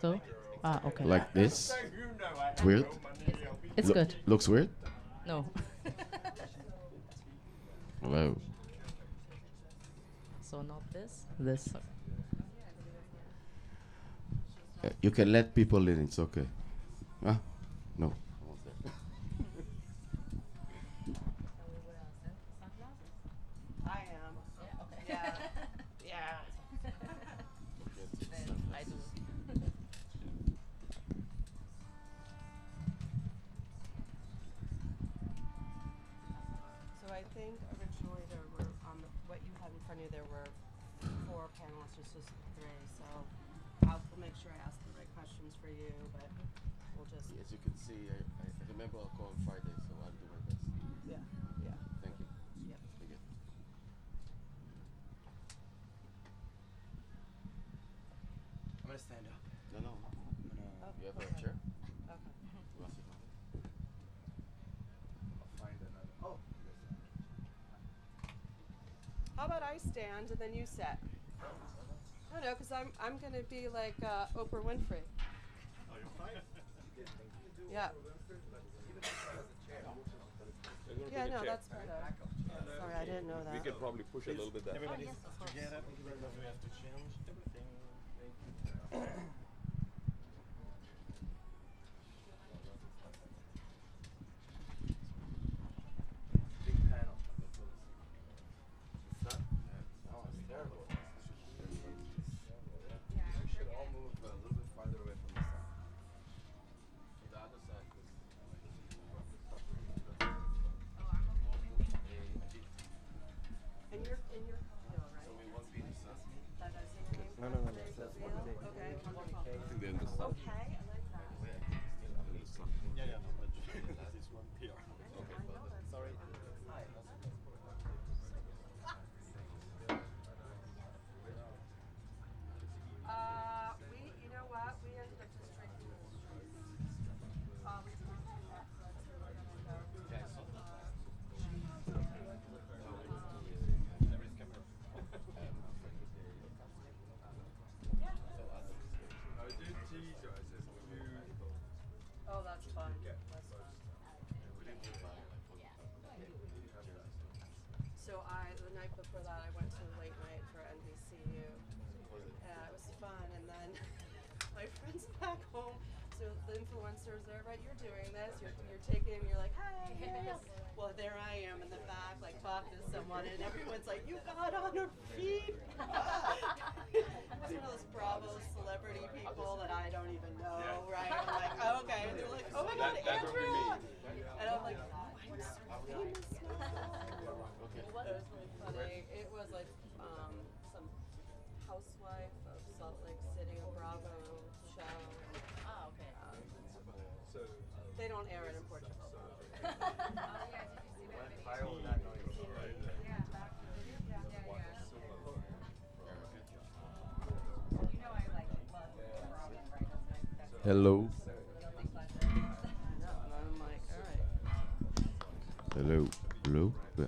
So, okay. Like this? It's weird? It's good. Looks weird? No. Hello. So not this. This. You can let people in, it's okay. Huh? No. I am. Yeah. Yeah. I do. So I think originally there were what you had in front of you. There were 4 panelists, just 3. So we'll make sure I ask the right questions for you, but we'll just As you can see, I remember I'll call on Friday, so I'll do my best. yeah, yeah. Thank you. Yep. Very good. I'm gonna stand up. No, no. Oh, You have okay. a chair? Okay. You want to sit down? I'll find another. Oh. How about I stand and then you sit? I don't know, because I'm gonna be like Oprah Winfrey. Oh, you're fine. Yeah. Yeah, no, that's better. Sorry, I didn't know that. We could probably push a little bit that. Everybody together. We have to change everything. Big panel. It's not. No, it's terrible. We should all move a little bit farther away from the sun. The other side. And you're Khalil, right? So we won't be in the sun. That is your name? No. That's Khalil? Okay, wonderful. I think they're in the sun. Okay, I like that. Yeah, no, but this one here. I know that's Sorry. You know what? We ended up just drinking in the streets. We talked about that, so that's where we're gonna go. Oh, that's fun. That's fun. So the night before that, I went to a late night for NBCU. Yeah, it was fun. And then my friends back home, so the influencers, they're right, you're doing this, you're taking, you're like, hey, yes. Well, there I am in the back, like talking to someone, and everyone's like, you got on her feet. It's one of those Bravo celebrity people that I don't even know, right? I'm like, oh, okay. And they're like, oh my God, Andrea. And I'm like, oh, I'm so famous now. It was really funny. It was like some housewife of Salt Lake City, a Bravo show. Ah, okay. They don't air it in Portugal. Viral that noise. Hello. And I'm like, all right. Hello. Hello. Yeah.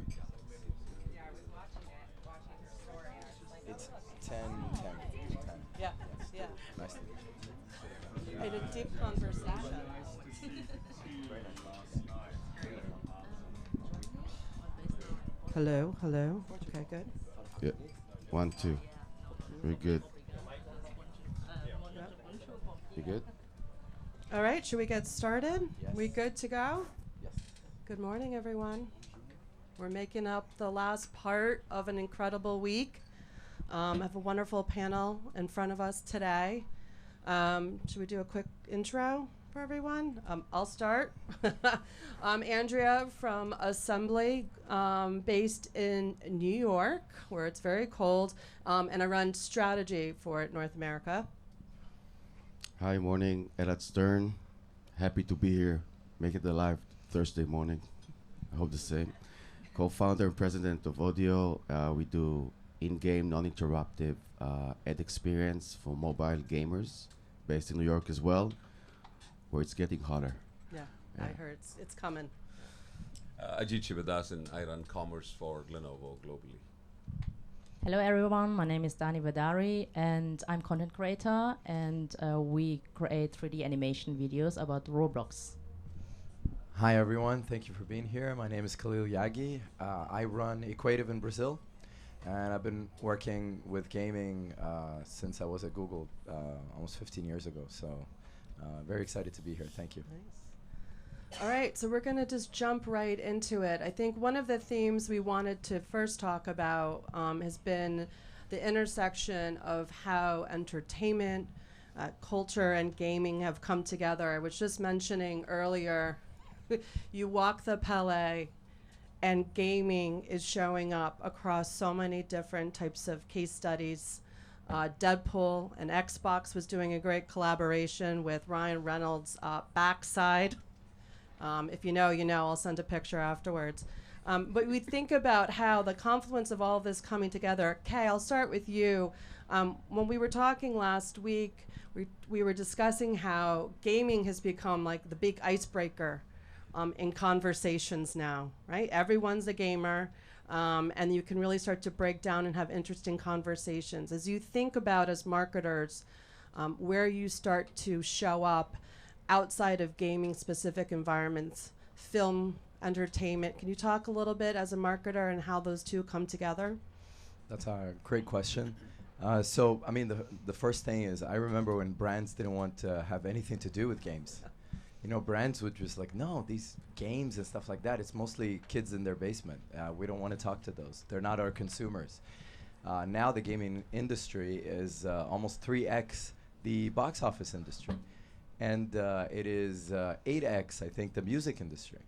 It's 10. Yeah, yeah. Nice. I had a deep conversation. Very nice. Hello, hello. Okay, good. Yeah. 1, 2. Very good. You good? All right, should we get started? Yes. We good to go? Yes. Good morning, everyone. We're making up the last part of an incredible week. I have a wonderful panel in front of us today. Should we do a quick intro for everyone? I'll start. I'm Andrea from Assembly, based in New York, where it's very cold, and I run strategy for North America. Hi, morning. Elad Stern. Happy to be here. Make it alive Thursday morning. I hope the same. Co-founder and president of Odeeo. We do in-game, non-interruptive ad experience for mobile gamers, based in New York as well, where it's getting hotter. Yeah, Yeah. I heard it's coming. Ajit Shivadasan, I run commerce for Lenovo globally. Hello everyone, my name is Dani Vadari and I'm content creator and we create 3D animation videos about Roblox. Hi everyone, thank you for being here. My name is Khalil Yaghi. I run Equativ in Brazil, and I've been working with gaming since I was at Google almost 15 years ago. So very excited to be here. Thank you. Nice. All right, so we're going to just jump right into it. I think one of the themes we wanted to first talk about has been the intersection of how entertainment, culture, and gaming have come together. I was just mentioning earlier, you walk the Palais, and gaming is showing up across so many different types of case studies. Deadpool and Xbox was doing a great collaboration with Ryan Reynolds' Backside. If you know, you know. I'll send a picture afterwards. But we think about how the confluence of all of this coming together. Kay, I'll start with you. When we were talking last week, we were discussing how gaming has become like the big icebreaker in conversations now, right? Everyone's a gamer, and you can really start to break down and have interesting conversations. As you think about, as marketers, where you start to show up outside of gaming-specific environments, film, entertainment, can you talk a little bit as a marketer and how those two come together? That's a great question. So, I mean, the first thing is I remember when brands didn't want to have anything to do with games. You know, brands would just like, no, these games and stuff like that, it's mostly kids in their basement. We don't want to talk to those. They're not our consumers. Now the gaming industry is almost 3x the box office industry. And it is 8x, I think, the music industry.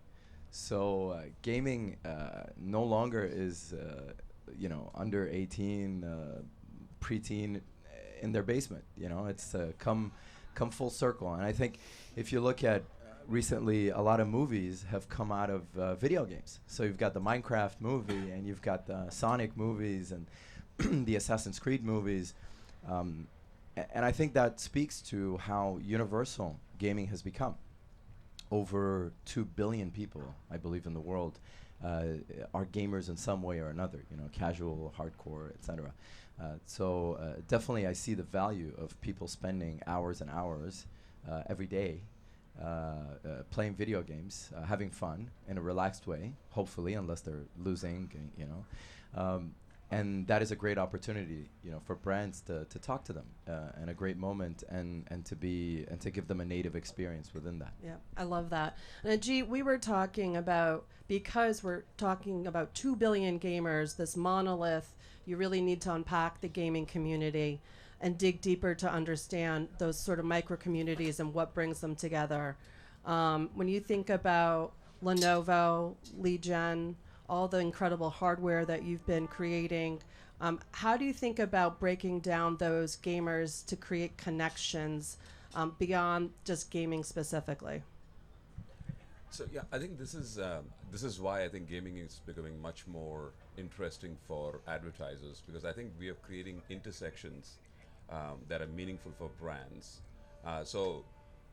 So gaming no longer is, under 18, preteen in their basement. You know, it's come full circle. And I think if you look at recently, a lot of movies have come out of video games. So you've got the Minecraft movie, and you've got the Sonic movies, and the Assassin's Creed movies. And I think that speaks to how universal gaming has become. Over 2 billion people, I believe, in the world are gamers in some way or another, you know, casual, hardcore, etc. So definitely I see the value of people spending hours and hours every day playing video games, having fun in a relaxed way, hopefully, unless they're losing, you know. And that is a great opportunity, you know, for brands to talk to them, and a great moment, and to give them a native experience within that. Yeah, I love that. And Ajit, we were talking about, because we're talking about 2 billion gamers, this monolith, you really need to unpack the gaming community and dig deeper to understand those sort of micro communities and what brings them together. When you think about Lenovo, Lead Gen, all the incredible hardware that you've been creating, how do you think about breaking down those gamers to create connections beyond just gaming specifically? So yeah, I think this is why I think gaming is becoming much more interesting for advertisers, because I think we are creating intersections that are meaningful for brands. So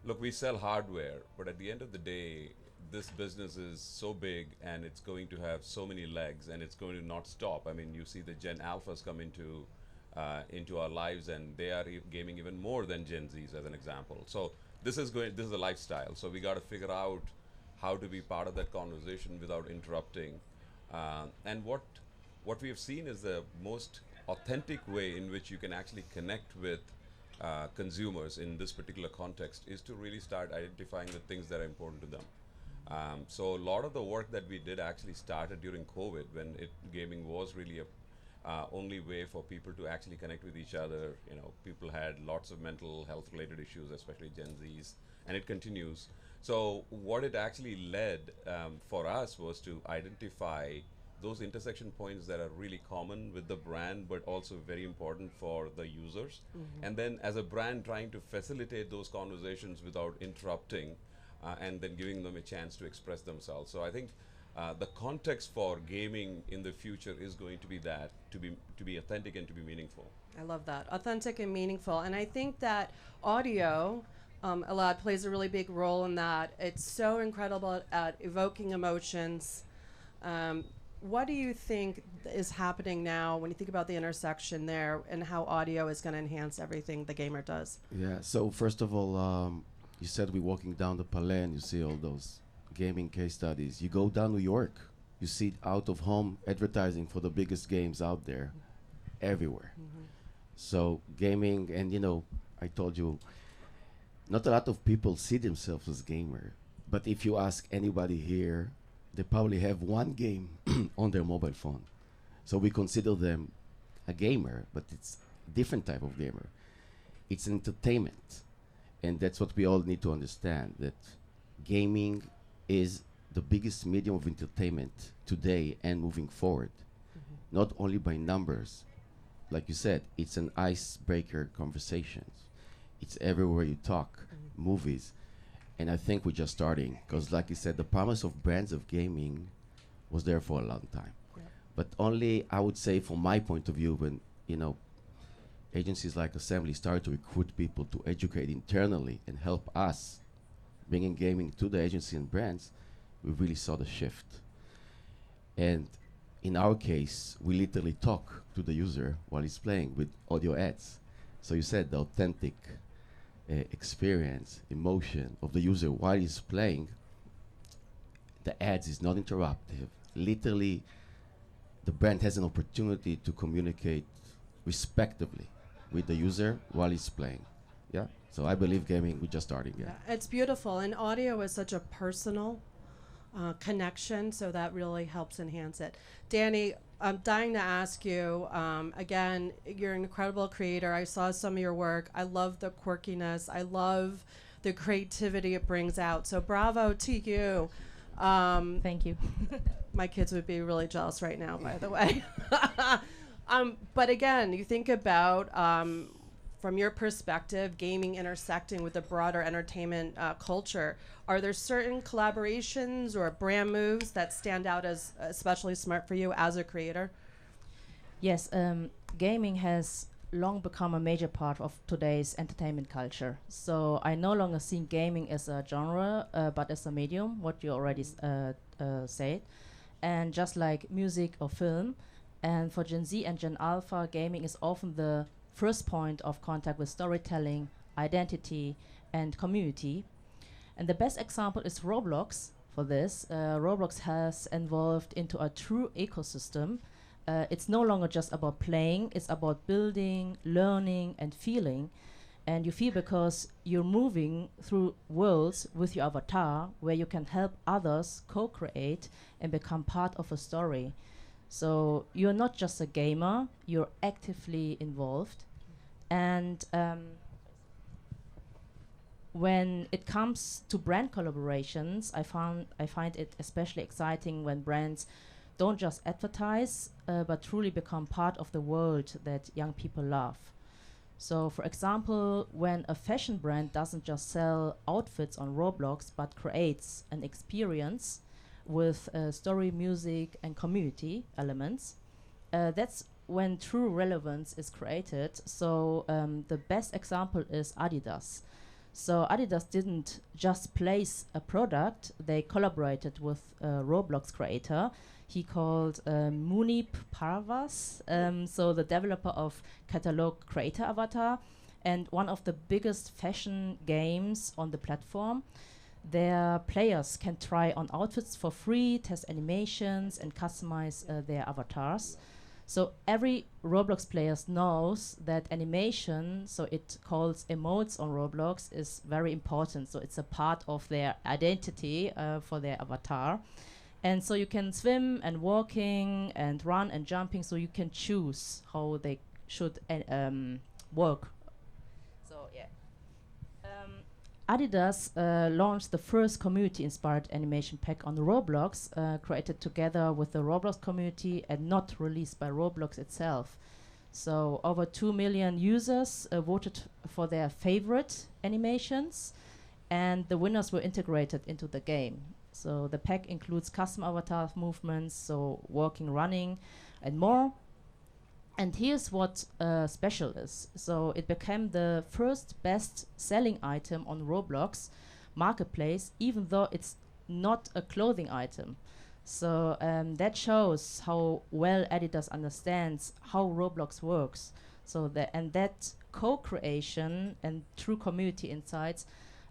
look, we sell hardware, but at the end of the day, this business is so big and it's going to have so many legs, and it's going to not stop. I mean, you see the Gen Alphas come into our lives, and they are gaming even more than Gen Zs, as an example. So this is a lifestyle. So we got to figure out how to be part of that conversation without interrupting. And what we have seen is the most authentic way in which you can actually connect with consumers in this particular context is to really start identifying the things that are important to them. So a lot of the work that we did actually started during COVID, when gaming was really a only way for people to actually connect with each other. You know, people had lots of mental health related issues, especially Gen Zs, and it continues. So what it actually led for us was to identify those intersection points that are really common with the brand, but also very important for the users. Mm-hmm. And then as a brand, trying to facilitate those conversations without interrupting, and then giving them a chance to express themselves. So I think the context for gaming in the future is going to be that, to be authentic and to be meaningful. I love that. Authentic and meaningful. And I think that audio, Elad, plays a really big role in that. It's so incredible at evoking emotions. what do you think is happening now when you think about the intersection there and how audio is going to enhance everything the gamer does? Yeah. So first of all, you said we're walking down the Palais and you see all those gaming case studies. You go down New York, you see out of home advertising for the biggest games out there, everywhere. So gaming, and I told you, not a lot of people see themselves as gamer. But if you ask anybody here, they probably have one game on their mobile phone. So we consider them a gamer, but it's a different type of gamer. It's entertainment. And that's what we all need to understand, that gaming is the biggest medium of entertainment today and moving forward. Not only by numbers. Like you said, it's an icebreaker conversations. It's everywhere you talk, movies. And I think we're just starting, because like you said, the promise of brands of gaming was there for a long time. But only, I would say, from my point of view, when, agencies like Assembly started to recruit people to educate internally and help us bringing gaming to the agency and brands, we really saw the shift. And in our case, we literally talk to the user while he's playing with audio ads. So you said the authentic experience, emotion of the user while he's playing, the ads is not interruptive. Literally, the brand has an opportunity to communicate respectively with the user while he's playing. Yeah. So I believe gaming, we're just starting. Yeah. It's beautiful, and audio is such a personal connection, so that really helps enhance it. Danny, I'm dying to ask you, again, you're an incredible creator. I saw some of your work. I love the quirkiness. I love the creativity it brings out. So bravo to you. Thank you. My kids would be really jealous right now, by the way. But again, you think about, from your perspective, gaming intersecting with the broader entertainment culture. Are there certain collaborations or brand moves that stand out as especially smart for you as a creator? Yes, gaming has long become a major part of today's entertainment culture. So I no longer see gaming as a genre, but as a medium, what you already said. And just like music or film, and for Gen Z and Gen Alpha, gaming is often the first point of contact with storytelling, identity, and community. And the best example is Roblox for this. Roblox has evolved into a true ecosystem. It's no longer just about playing, it's about building, learning, and feeling. And you feel because you're moving through worlds with your avatar where you can help others co-create and become part of a story. So you're not just a gamer, you're actively involved. And when it comes to brand collaborations, I find it especially exciting when brands don't just advertise, but truly become part of the world that young people love. So for example, when a fashion brand doesn't just sell outfits on Roblox, but creates an experience with story, music, and community elements, that's when true relevance is created. So the best example is Adidas. So Adidas didn't just place a product, they collaborated with a Roblox creator. He called Munib Parvas, so the developer of Catalog Creator Avatar, and one of the biggest fashion games on the platform. Their players can try on outfits for free, test animations, and customize their avatars. So every Roblox player knows that animation, so it calls emotes on Roblox, is very important. So it's a part of their identity for their avatar. And so you can swim and walking and run and jumping, so you can choose how they should work. So yeah. Adidas launched the first community-inspired animation pack on Roblox, created together with the Roblox community and not released by Roblox itself. So over 2 million users voted for their favorite animations, and the winners were integrated into the game. So the pack includes custom avatar movements, so walking, running, and more. And here's what special is. So it became the first best-selling item on Roblox marketplace, even though it's not a clothing item. So that shows how well Adidas understands how Roblox works. So that co-creation and true community insights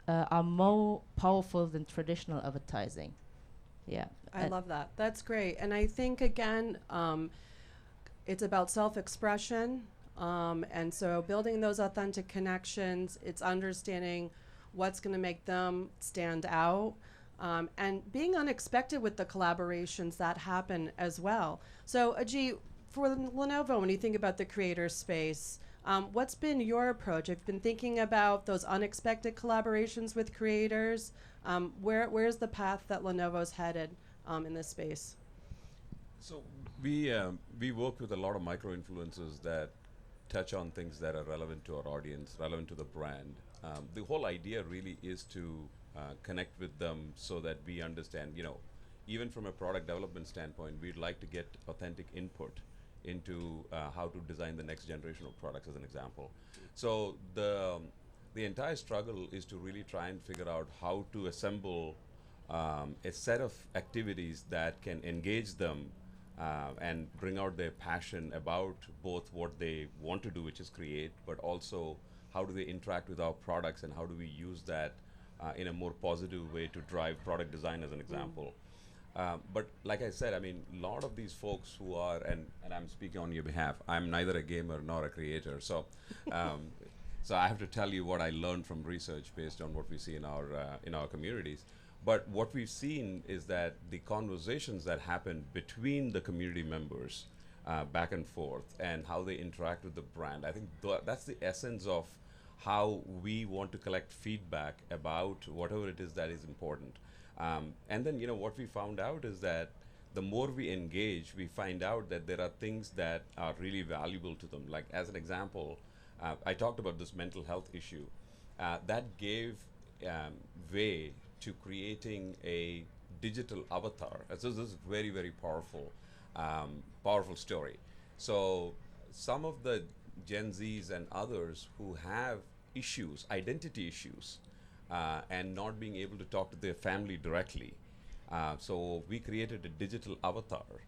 are more powerful than traditional advertising. Yeah. I love that. That's great. And I think, again, it's about self-expression. And so building those authentic connections, it's understanding what's going to make them stand out, and being unexpected with the collaborations that happen as well. So, Ajit, for Lenovo, when you think about the creator space, what's been your approach? I've been thinking about those unexpected collaborations with creators. Where's the path that Lenovo's headed in this space? So we work with a lot of micro influencers that touch on things that are relevant to our audience, relevant to the brand. The whole idea really is to connect with them so that we understand, even from a product development standpoint, we'd like to get authentic input into how to design the next generation of products, as an example. So the entire struggle is to really try and figure out how to assemble a set of activities that can engage them and bring out their passion about both what they want to do, which is create, but also how do they interact with our products and how do we use that in a more positive way to drive product design, as an example. But like I said, a lot of these folks who are, and I'm speaking on your behalf, I'm neither a gamer nor a creator, so so I have to tell you what I learned from research based on what we see in our communities. But what we've seen is that the conversations that happen between the community members back and forth and how they interact with the brand, I think that's the essence of how we want to collect feedback about whatever it is that is important. And then, what we found out is that the more we engage, we find out that there are things that are really valuable to them. Like, as an example, I talked about this mental health issue. That gave way to creating a digital avatar. So this is very, very powerful, powerful story. So some of the Gen Zs and others who have issues, identity issues, and not being able to talk to their family directly. So we created a digital avatar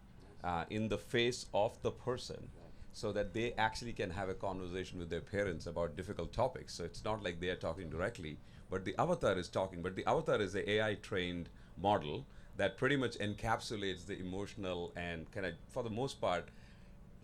in the face of the person so that they actually can have a conversation with their parents about difficult topics. So it's not like they are talking directly, but the avatar is talking. But the avatar is an AI trained model that pretty much encapsulates the emotional and kind of, for the most part,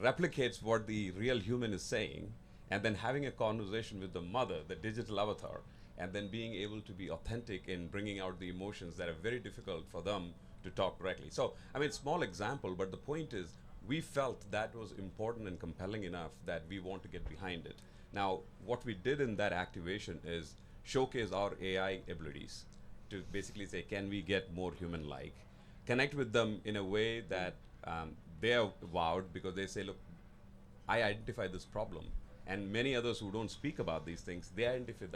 replicates what the real human is saying, and then having a conversation with the mother, the digital avatar, and then being able to be authentic in bringing out the emotions that are very difficult for them to talk directly. So, small example, but the point is, we felt that was important and compelling enough that we want to get behind it. Now, what we did in that activation is showcase our AI abilities to basically say, can we get more human-like? Connect with them in a way that they are wowed because they say, look, I identify this problem. And many others who don't speak about these things, they identify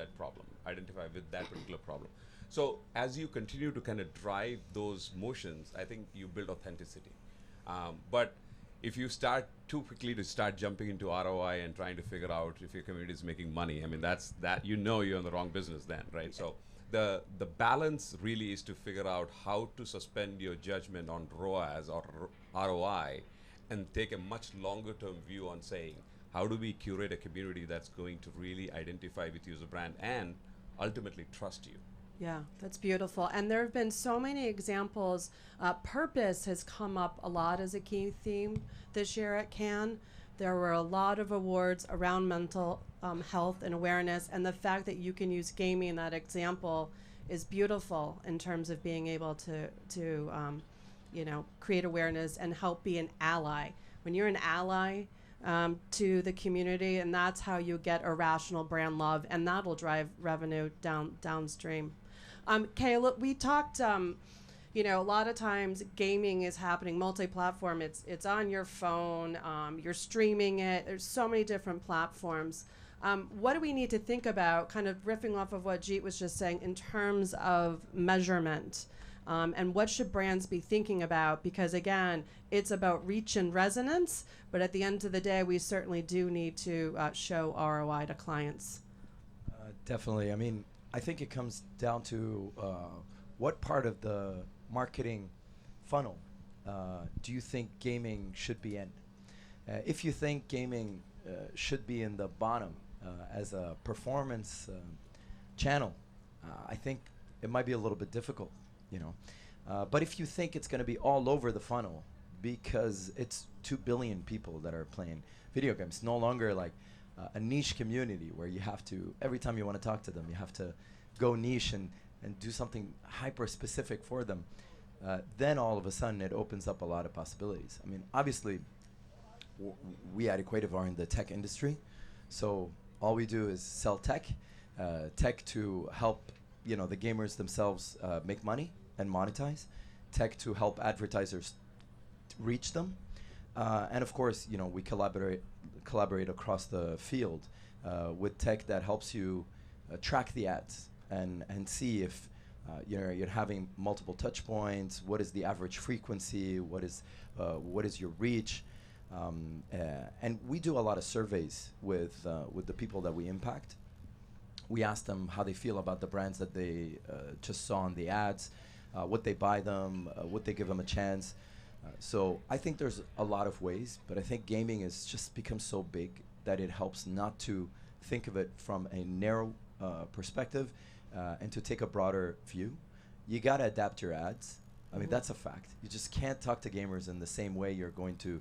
with that particular problem. So as you continue to kind of drive those motions, I think you build authenticity. But if you start too quickly to start jumping into ROI and trying to figure out if your community is making money, that's that, you're in the wrong business then, right? So the balance really is to figure out how to suspend your judgment on ROAS or ROI and take a much longer term view on saying, how do we curate a community that's going to really identify with you as a brand and ultimately trust you? Yeah, that's beautiful. And there have been so many examples. Purpose has come up a lot as a key theme this year at Cannes. There were a lot of awards around mental health and awareness, and the fact that you can use gaming in that example is beautiful in terms of being able to create awareness and help be an ally. When you're an ally to the community, and that's how you get irrational brand love, and that'll drive revenue downstream. Khalil, we talked, a lot of times gaming is happening multi-platform. It's on your phone, you're streaming it. There's so many different platforms. What do we need to think about, kind of riffing off of what Jeet was just saying, in terms of measurement? And what should brands be thinking about? Because again, it's about reach and resonance, but at the end of the day, we certainly do need to show ROI to clients. Definitely. I think it comes down to what part of the marketing funnel do you think gaming should be in? If you think gaming should be in the bottom as a performance channel, I think it might be a little bit difficult, you know. But if you think it's going to be all over the funnel, because it's 2 billion people that are playing video games, no longer like a niche community where you have to, every time you want to talk to them, you have to go niche and do something hyper specific for them, then all of a sudden it opens up a lot of possibilities. I mean, obviously, we at Equativ are in the tech industry, so all we do is sell tech, tech to help, you know, the gamers themselves make money and monetize, tech to help advertisers reach them, and of course, you know, we collaborate across the field with tech that helps you track the ads and see if you're having multiple touch points, what is the average frequency, what is your reach. And we do a lot of surveys with the people that we impact. We ask them how they feel about the brands that they just saw on the ads, what they buy them, what they give them a chance. So I think there's a lot of ways, but I think gaming has just become so big that it helps not to think of it from a narrow perspective and to take a broader view. You got to adapt your ads. I mean, that's a fact. You just can't talk to gamers in the same way you're going to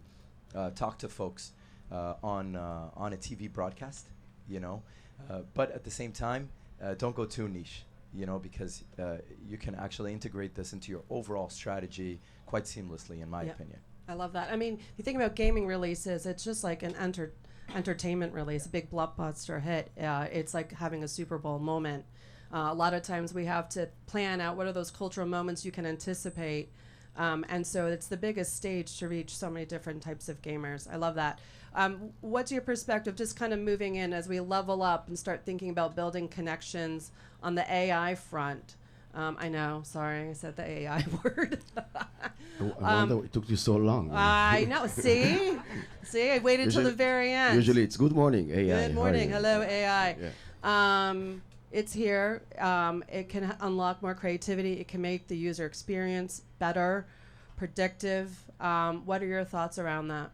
talk to folks on a TV broadcast, you know. But at the same time, don't go too niche, you know, because you can actually integrate this into your overall strategy quite seamlessly, in my opinion. I love that. I mean, you think about gaming releases, it's just like an entertainment release, a big blockbuster hit. It's like having a Super Bowl moment. A lot of times we have to plan out what are those cultural moments you can anticipate. And so it's the biggest stage to reach so many different types of gamers. I love that. What's your perspective, just kind of moving in as we level up and start thinking about building connections on the AI front? I know, sorry, I said the AI word. I wonder it took you so long. I know, see, I waited till the very end. Usually it's good morning, AI. Good morning, hello, AI. Yeah. It's here. It can unlock more creativity. It can make the user experience better, predictive. What are your thoughts around that?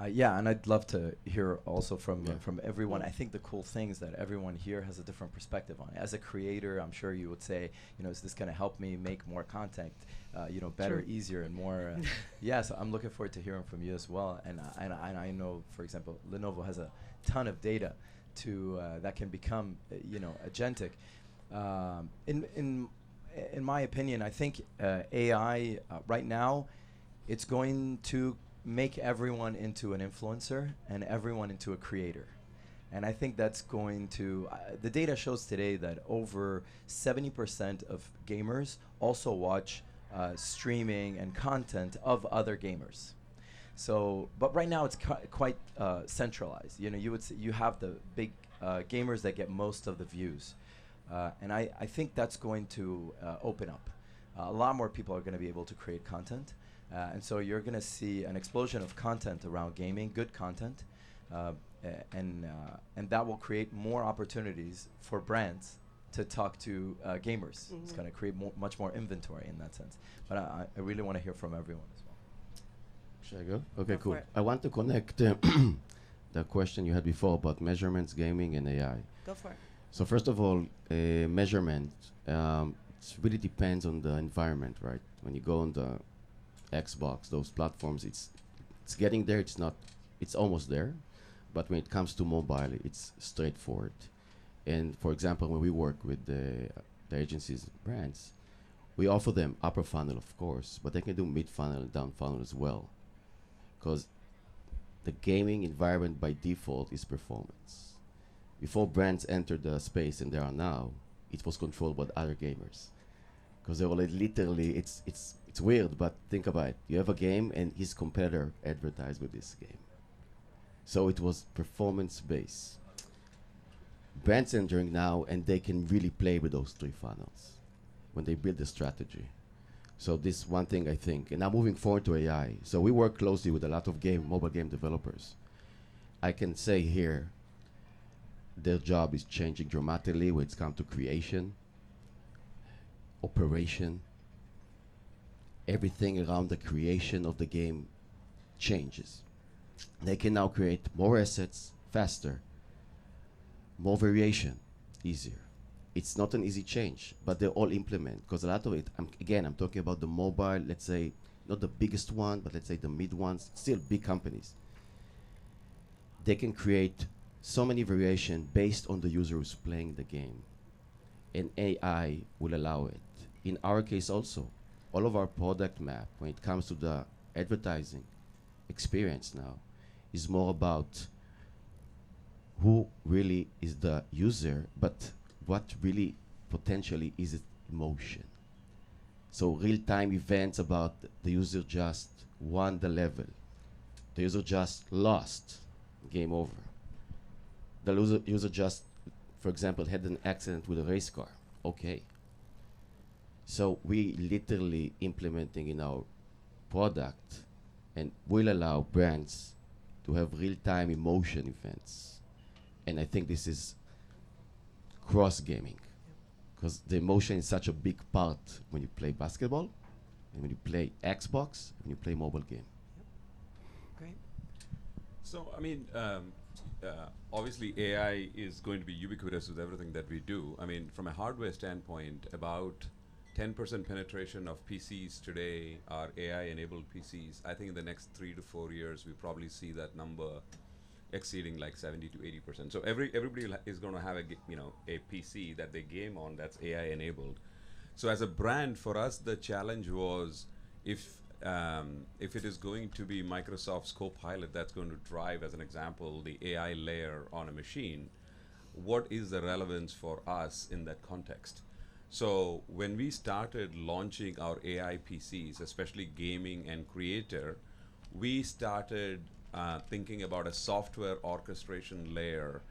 Yeah, and I'd love to hear also from everyone. I think the cool thing is that everyone here has a different perspective on it. As a creator, I'm sure you would say, you know, is this going to help me make more content, you know, better, easier, and more? Yeah, so I'm looking forward to hearing from you as well. And I know, for example, Lenovo has a ton of data to that can become, you know, agentic. In my opinion, I think AI right now, it's going to make everyone into an influencer and everyone into a creator. And I think that's going to, the data shows today that over 70% of gamers also watch streaming and content of other gamers. So, but right now it's quite centralized. You know, you have the big gamers that get most of the views. And I think that's going to open up. A lot more people are going to be able to create content. And so you're going to see an explosion of content around gaming, good content, and that will create more opportunities for brands to talk to gamers. Mm-hmm. It's going to create much more inventory in that sense. But I really want to hear from everyone as well. Should I go? Okay, Go cool. for it. I want to connect the question you had before about measurements, gaming, and AI. Go for it. So first of all, measurement, it really depends on the environment, right? When you go on the Xbox, those platforms, it's getting there. It's almost there, but when it comes to mobile, it's straightforward. And for example, when we work with the agencies, brands, we offer them upper funnel, of course, but they can do mid funnel and down funnel as well, because the gaming environment by default is performance. Before brands entered the space, and there are now, it was controlled by other gamers, because they were like literally, it's weird, but think about it. You have a game and his competitor advertised with this game. So it was performance-based. Brands entering now, and they can really play with those three funnels when they build the strategy. So this one thing I think, and now moving forward to AI. So we work closely with a lot of mobile game developers. I can say here, their job is changing dramatically when it's come to creation, operation, everything around the creation of the game changes. They can now create more assets faster, more variation, easier. It's not an easy change, but they all implement, because a lot of it, I'm talking about the mobile, let's say, not the biggest one, but let's say the mid ones, still big companies. They can create so many variation based on the user who's playing the game. And AI will allow it. In our case also, all of our product map, when it comes to the advertising experience now, is more about who really is the user, but what really potentially is it emotion. So real-time events about the user just won the level. The user just lost, game over. The user just, for example, had an accident with a race car. Okay. So we literally implementing in our product and will allow brands to have real-time emotion events. And I think this is cross-gaming, because the emotion is such a big part when you play basketball, and when you play Xbox, when you play mobile game. Great. So, I mean, obviously AI is going to be ubiquitous with everything that we do. I mean, from a hardware standpoint, about 10% penetration of PCs today are AI-enabled PCs. I think in the next 3 to 4 years, we probably see that number exceeding like 70 to 80%. So everybody is going to have a PC that they game on that's AI-enabled. So as a brand, for us, the challenge was if it is going to be Microsoft's Copilot that's going to drive, as an example, the AI layer on a machine, what is the relevance for us in that context? So when we started launching our AI PCs, especially gaming and creator, we started thinking about a software orchestration layer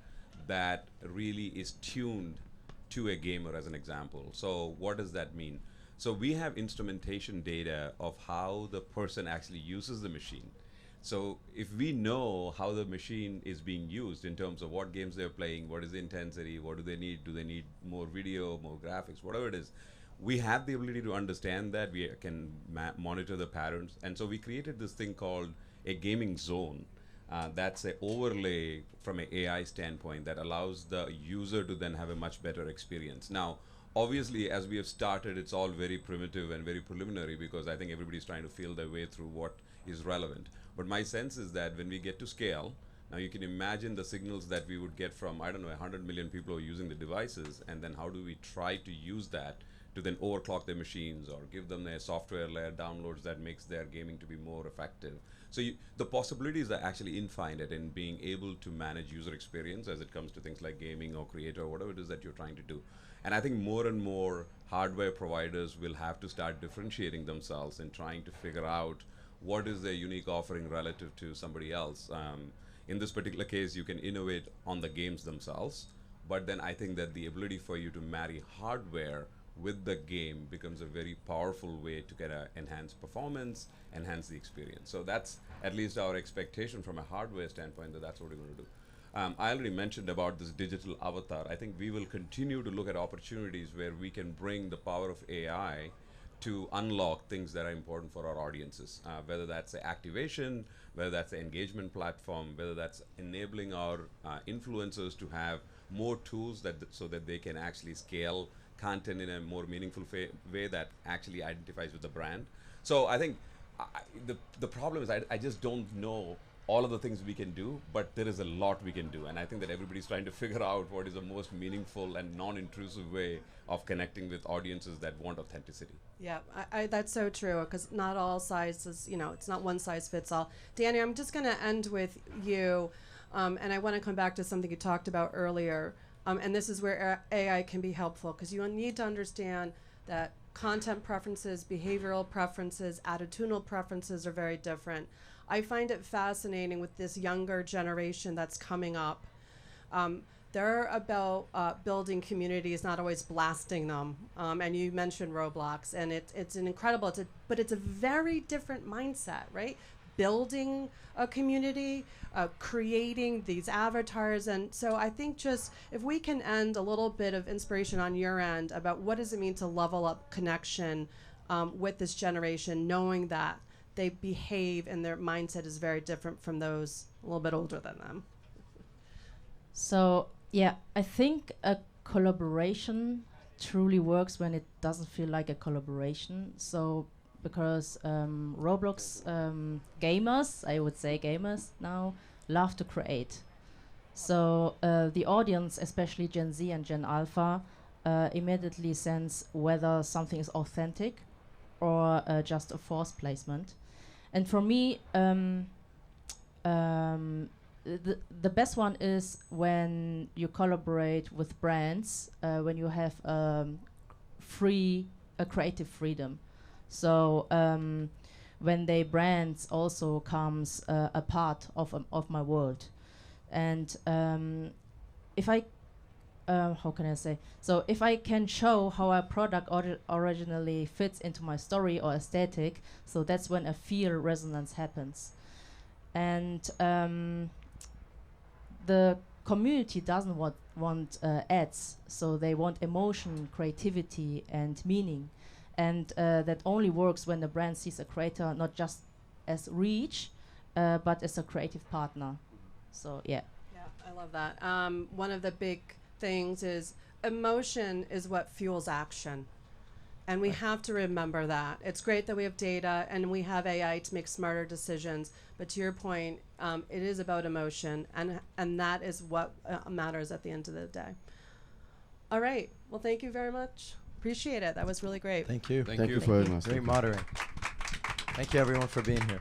that really is tuned to a gamer, as an example. So what does that mean? So we have instrumentation data of how the person actually uses the machine. So if we know how the machine is being used in terms of what games they're playing, what is the intensity, what do they need more video, more graphics, whatever it is, we have the ability to understand that. We can monitor the patterns. And so we created this thing called a gaming zone. That's an overlay from an AI standpoint that allows the user to then have a much better experience. Now, obviously, as we have started, it's all very primitive and very preliminary, because I think everybody's trying to feel their way through what is relevant. But my sense is that when we get to scale, now you can imagine the signals that we would get from, 100 million people who are using the devices, and then how do we try to use that to then overclock their machines or give them a software layer downloads that makes their gaming to be more effective. So the possibilities are actually infinite in being able to manage user experience as it comes to things like gaming or creator or whatever it is that you're trying to do. And I think more and more hardware providers will have to start differentiating themselves and trying to figure out what is their unique offering relative to somebody else. In this particular case, you can innovate on the games themselves, but then I think that the ability for you to marry hardware with the game becomes a very powerful way to get a enhanced performance, enhance the experience. So that's at least our expectation from a hardware standpoint, that's what we're going to do. I already mentioned about this digital avatar. I think we will continue to look at opportunities where we can bring the power of AI to unlock things that are important for our audiences, whether that's the activation, whether that's the engagement platform, whether that's enabling our influencers to have more tools so that they can actually scale content in a more meaningful way that actually identifies with the brand. So I think the problem is I just don't know all of the things we can do, but there is a lot we can do. And I think that everybody's trying to figure out what is the most meaningful and non-intrusive way of connecting with audiences that want authenticity. Yeah, that's so true, because not all sizes, it's not one size fits all. Danny, I'm just going to end with you, and I want to come back to something you talked about earlier, and this is where AI can be helpful, because you need to understand that content preferences, behavioral preferences, attitudinal preferences are very different. I find it fascinating with this younger generation that's coming up. They're about building communities, not always blasting them. And you mentioned Roblox, and it's an incredible, but it's a very different mindset, right? Building a community, creating these avatars. And so I think just if we can end a little bit of inspiration on your end about what does it mean to level up connection with this generation, knowing that they behave and their mindset is very different from those a little bit older than them? So yeah, I think a collaboration truly works when it doesn't feel like a collaboration. So because Roblox gamers, I would say gamers now, love to create. So the audience, especially Gen Z and Gen Alpha, immediately sense whether something is authentic or just a forced placement. And for me, the best one is when you collaborate with brands, when you have creative freedom. So when they brands also comes a part of my world, and if I how can I say? So if I can show how a product originally fits into my story or aesthetic, so that's when a feel resonance happens. And the community doesn't want ads, so they want emotion, creativity, and meaning. And that only works when the brand sees a creator not just as reach, but as a creative partner. So yeah. Yeah, I love that. One of the big things is emotion is what fuels action. And we have to remember that. It's great that we have data and we have AI to make smarter decisions. But to your point, it is about emotion. And that is what matters at the end of the day. All right. Well, thank you very much. Appreciate it. That was really great. Thank you. Thank you for having us. Great moderating. Thank you, everyone, for being here.